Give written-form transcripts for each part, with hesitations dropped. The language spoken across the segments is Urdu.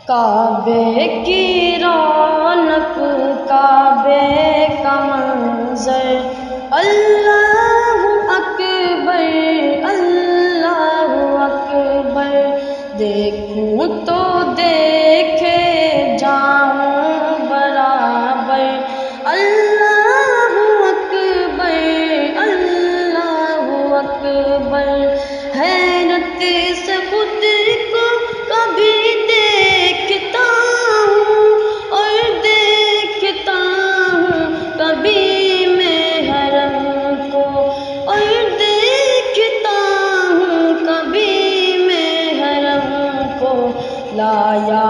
کعبے کی رونق کعبے کا منظر، اللہ اکبر اللہ اکبر، دیکھوں تو دیکھے جاؤں برابر، اللہ اکبر اللہ اکبر، حیرت سے خود کو کبھی دیکھتا ہوں اور دیکھتا ہوں کبھی میں حرم کو، اور دیکھتا ہوں کبھی میں حرم کو، لایا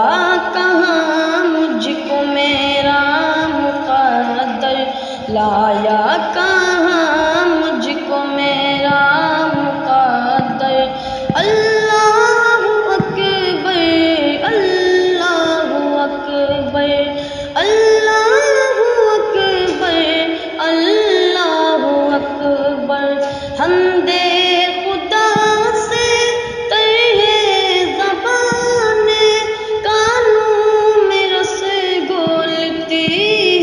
کہاں مجھ کو میرا مقدر، لایا کہاں مجھ کو میرا مقدر، اللہ اکبر اللہ اکبر اللہ اکبر اللہ اکبر، حمد خدا سے تر ہے زبان، کانوں میں رس گھولتی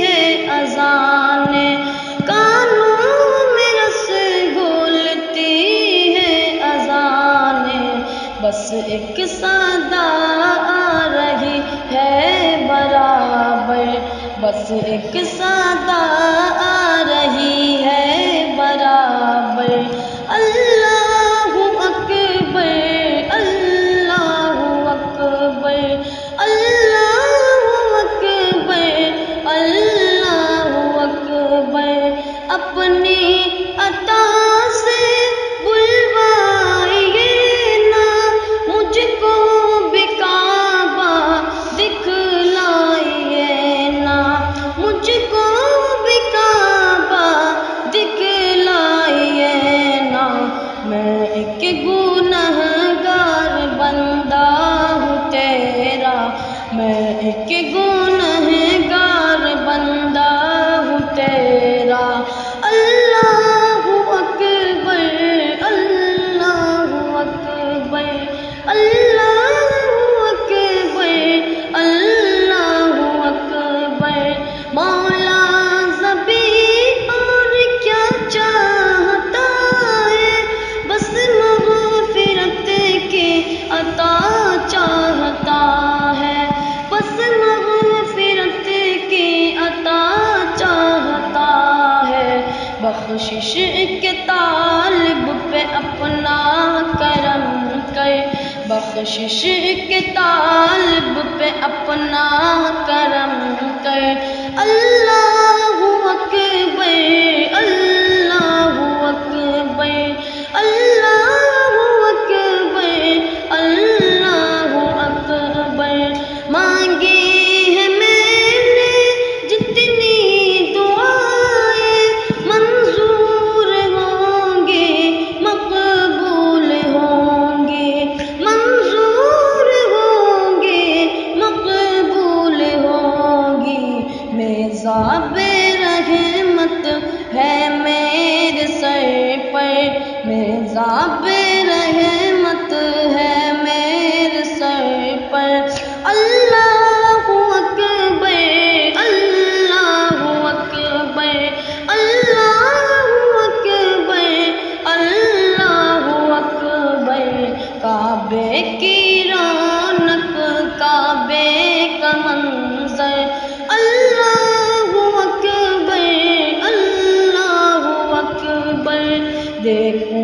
ہے اذان، کانوں میں رس گھولتی ہے اذان، بس ایک صدا آ رہی ہے برابر، بس ایک صدا آ رہی ہے برابر، اللہ اکبر اللہ اکبر اللہ اکبر اللہ اکبر، اپنی عطا سے بلوائیے نا مجھ کو بھی کعبہ دکھلائیے نا، مجھ کو بھی کعبہ دکھلائیے نا، میں ایک گنہگار بندہ ہوں تیرا، میں ایک گنہگار بندہ ہوں تیرا، اللہ اکبر اللہ اکبر اللہ اکبر اللہ اکبر، مولا ذبیح اور کیا چاہتا ہے، بس مغفرت کی عطا چاہتا ہے، بس مغفرت کی عطا چاہتا ہے، بخشش کے طالب پہ اپنا کرم کر، بخشش کے طالب پہ اپنا کرم کر، اللہ اکبر اللہ اکبر اللہ اکبر اللہ اکبر، مانگی ہے میں نے جتنی دعائیں، منظور ہوں گی مقبول ہوں گی، منظور ہوں گی مقبول ہوں گی، میزاب رحمت ہے میرے سر پر، میزاب رحمت ہے میرے سر پر، اللہ اکبر اللہ اکبر اللہ اکبر اللہ اکبر، کعبے کی رونق کعبے کا منظر، اللہ اکبر اللہ اکبر، دیکھو